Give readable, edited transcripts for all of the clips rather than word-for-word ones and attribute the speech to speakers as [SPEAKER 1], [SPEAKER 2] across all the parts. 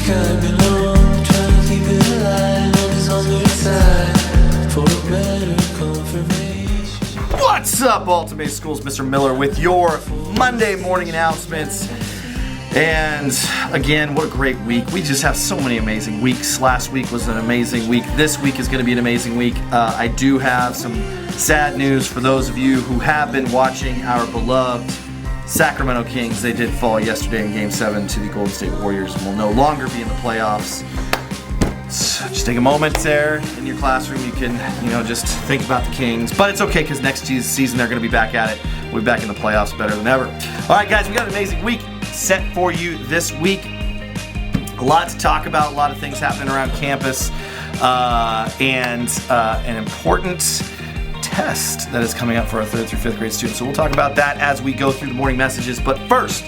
[SPEAKER 1] sky below, trying to keep it alive on his hungry side for a better confirmation.
[SPEAKER 2] What's up, Ultimate Schools? Mr. Miller with your Monday morning announcements. And again, what a great week. We just have so many amazing weeks. Last week was an amazing week. This week is going to be an amazing week. I do have some sad news for those of you who have been watching our beloved Sacramento Kings. They did fall yesterday in Game 7 to the Golden State Warriors and will no longer be in the playoffs. So just take a moment there in your classroom. You can, just think about the Kings. But it's okay because next season they're going to be back at it. We'll be back in the playoffs better than ever. All right, guys, we got an amazing week set for you this week. A lot to talk about, a lot of things happening around campus, and an important test that is coming up for our 3rd through 5th grade students. So we'll talk about that as we go through the morning messages. But first,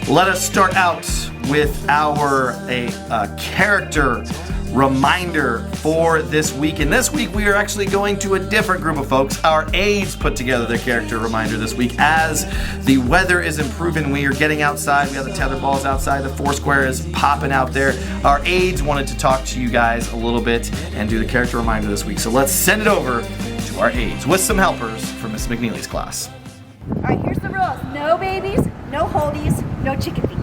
[SPEAKER 2] let us start out with our character reminder for this week. And this week we are actually going to a different group of folks. Our aides put together their character reminder this week. As the weather is improving, we are getting outside. We have the tether balls outside. The Foursquare is popping out there. Our aides wanted to talk to you guys a little bit and do the character reminder this week. So let's send it over to our aides with some helpers from Miss McNeely's class.
[SPEAKER 3] All right, here's the rules. No babies, no holdies, no chicken feet.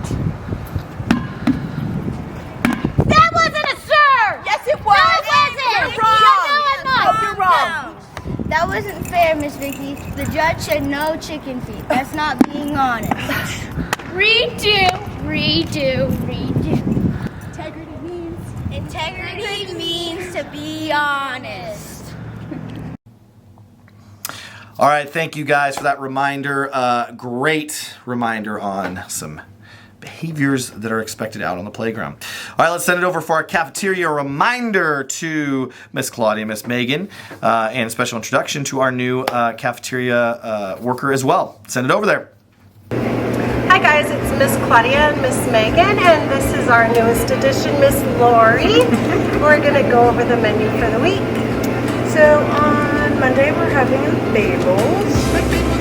[SPEAKER 4] That wasn't a sir!
[SPEAKER 3] Yes, it was.
[SPEAKER 4] No, it wasn't.
[SPEAKER 3] You're wrong.
[SPEAKER 4] No, I'm not.
[SPEAKER 3] You're wrong.
[SPEAKER 5] That wasn't fair, Miss Vicky. The judge said no chicken feet. That's not being honest.
[SPEAKER 4] Redo.
[SPEAKER 5] Integrity means to be honest.
[SPEAKER 2] All right, thank you guys for that reminder. Great reminder on some behaviors that are expected out on the playground. All right, let's send it over for our cafeteria reminder to Miss Claudia, Miss Megan, and a special introduction to our new cafeteria worker as well. Send it over there.
[SPEAKER 6] Hi guys, it's Miss Claudia and Miss Megan, and this is our newest addition, Miss Lori. We're going to go over the menu for the week. So on Monday we're having bagels,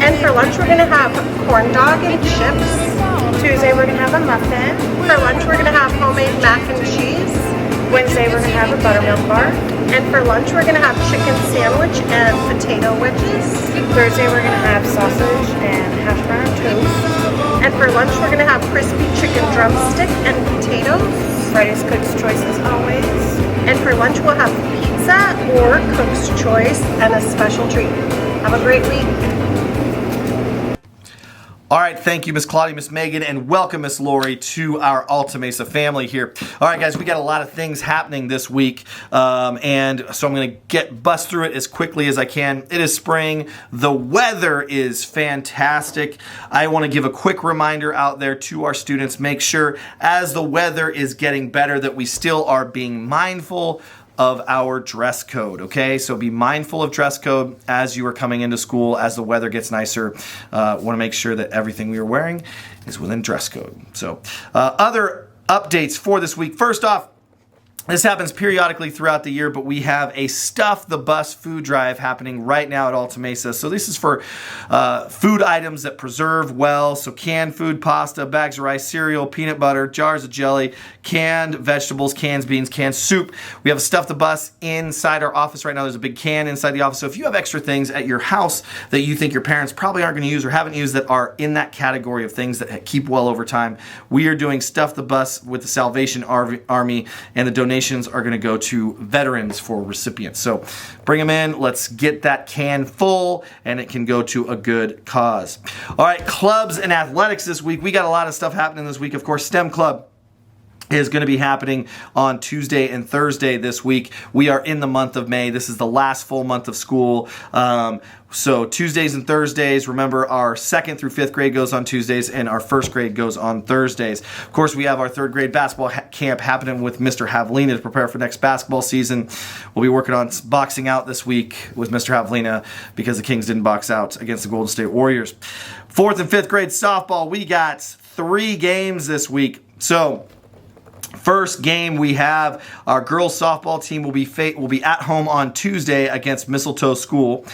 [SPEAKER 6] and for lunch we're going to have corn dog and chips. Tuesday we're going to have a muffin. For lunch we're going to have homemade mac and cheese. Wednesday we're going to have a buttermilk bar. And for lunch we're going to have chicken sandwich and potato wedges. Thursday we're going to have sausage and hash brown toast. And for lunch we're going to have crispy chicken drumstick and potatoes. Friday's Cook's Choice as always. And for lunch we'll have pizza or Cook's Choice and a special treat. Have a great week.
[SPEAKER 2] All right, thank you, Miss Claudia, Miss Megan, and welcome, Miss Lori, to our Alta Mesa family here. All right, guys, we got a lot of things happening this week, and so I'm going to bust through it as quickly as I can. It is spring. The weather is fantastic. I want to give a quick reminder out there to our students. Make sure, as the weather is getting better, that we still are being mindful of our dress code, okay? So be mindful of dress code as you are coming into school, as the weather gets nicer. Want to make sure that everything we are wearing is within dress code. So other updates for this week. First off, this happens periodically throughout the year, but we have a Stuff the Bus food drive happening right now at Alta Mesa. So this is for food items that preserve well. So canned food, pasta, bags of rice, cereal, peanut butter, jars of jelly, canned vegetables, canned beans, canned soup. We have a Stuff the Bus inside our office right now. There's a big can inside the office. So if you have extra things at your house that you think your parents probably aren't going to use or haven't used that are in that category of things that keep well over time, we are doing Stuff the Bus with the Salvation Army, and the donations are going to go to veterans for recipients. So bring them in. Let's get that can full, and it can go to a good cause. All right, clubs and athletics this week. We got a lot of stuff happening this week. Of course, STEM Club is going to be happening on Tuesday and Thursday this week. We are in the month of May. This is the last full month of school. So Tuesdays and Thursdays, remember our 2nd through 5th grade goes on Tuesdays and our 1st grade goes on Thursdays. Of course, we have our 3rd grade basketball camp happening with Mr. Havlina to prepare for next basketball season. We'll be working on boxing out this week with Mr. Havlina because the Kings didn't box out against the Golden State Warriors. 4th and 5th grade softball, we got 3 games this week. So first game, we have our girls softball team will be at home on Tuesday against Mistletoe School.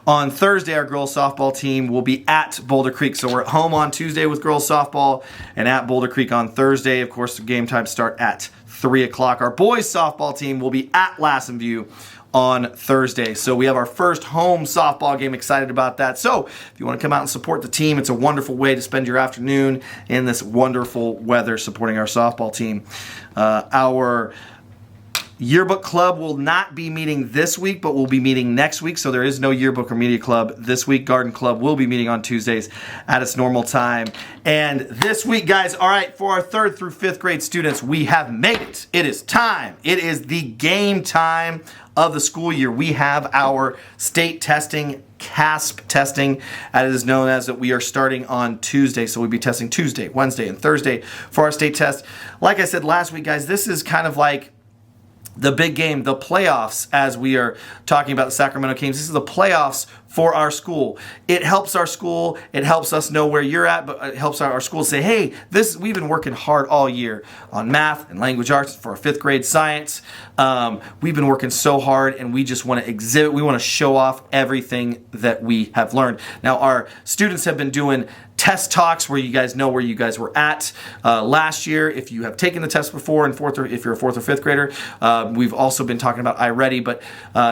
[SPEAKER 2] On Thursday, our girls softball team will be at Boulder Creek. So we're at home on Tuesday with girls softball and at Boulder Creek on Thursday. Of course, the game times start at 3 o'clock. Our boys softball team will be at Lassen View on Thursday. So we have our first home softball game. Excited about that. So if you want to come out and support the team, it's a wonderful way to spend your afternoon in this wonderful weather supporting our softball team. Our yearbook club will not be meeting this week, but we'll be meeting next week. So there is no yearbook or media club this week. Garden Club will be meeting on Tuesdays at its normal time. And this week, guys, all right, for our 3rd through 5th grade students, we have made it. It is time. It is the game time of the school year. We have our state testing, CASP testing, as it is known as, that we are starting on Tuesday. So we'll be testing Tuesday, Wednesday, and Thursday for our state test. Like I said last week, guys, this is kind of like the big game, the playoffs, as we are talking about the Sacramento Kings. This is the playoffs for our school. It helps our school. It helps us know where you're at, but it helps our school say, hey, we've been working hard all year on math and language arts for our 5th grade science. We've been working so hard, and we just want to exhibit. We want to show off everything that we have learned. Now, our students have been doing test talks where you guys know where you guys were at last year. If you have taken the test before in 4th, or if you're a 4th or 5th grader, we've also been talking about iReady, but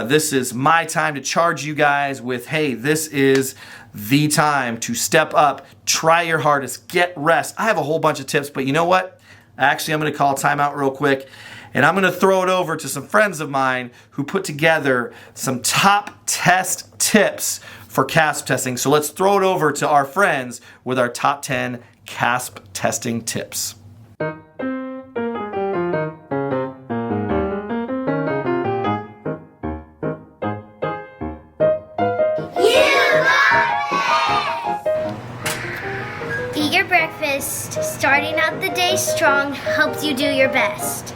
[SPEAKER 2] this is my time to charge you guys with, hey, this is the time to step up, try your hardest, get rest. I have a whole bunch of tips, but you know what? Actually, I'm going to call timeout real quick, and I'm going to throw it over to some friends of mine who put together some top test tips for CASP testing. So let's throw it over to our friends with our top 10 CASP testing tips.
[SPEAKER 5] Eat your breakfast. Starting out the day strong helps you do your best.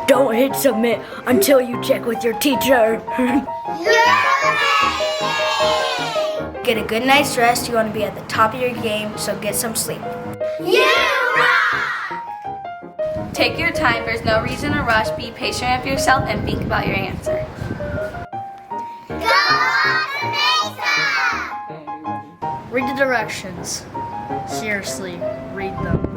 [SPEAKER 7] Don't hit submit until you check with your teacher. Get a good night's rest. You want to be at the top of your game, so get some sleep.
[SPEAKER 8] Take your time. There's no reason to rush. Be patient with yourself and think about your answer.
[SPEAKER 7] Read the directions. Seriously, read them.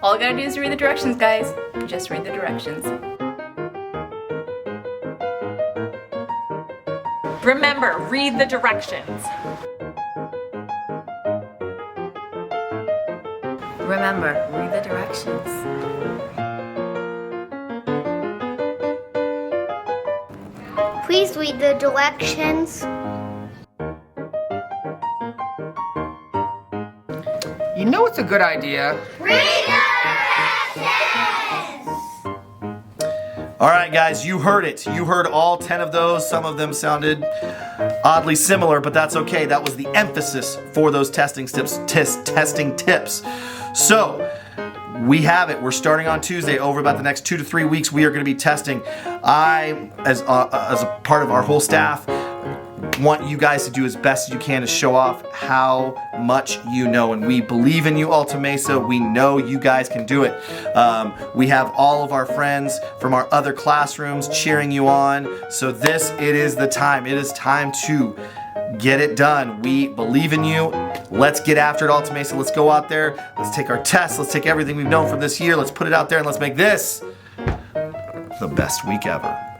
[SPEAKER 8] All you gotta do is read the directions, guys. Just read the directions.
[SPEAKER 9] Remember, read the directions.
[SPEAKER 7] Remember, read the directions.
[SPEAKER 5] Please read the directions.
[SPEAKER 10] You know it's a good idea.
[SPEAKER 2] All right, guys, you heard it. You heard all 10 of those. Some of them sounded oddly similar, but that's okay. That was the emphasis for those testing tips. So we have it. We're starting on Tuesday. Over about the next 2 to 3 weeks, we are going to be testing. I, as a part of our whole staff, want you guys to do as best as you can to show off how much you know, and we believe in you, Alta Mesa. We know you guys can do it. We have all of our friends from our other classrooms cheering you on. So it is the time. It is time to get it done. We believe in you. Let's get after it, Alta Mesa. Let's go out there. Let's take our tests. Let's take everything we've known from this year. Let's put it out there, and let's make this the best week ever.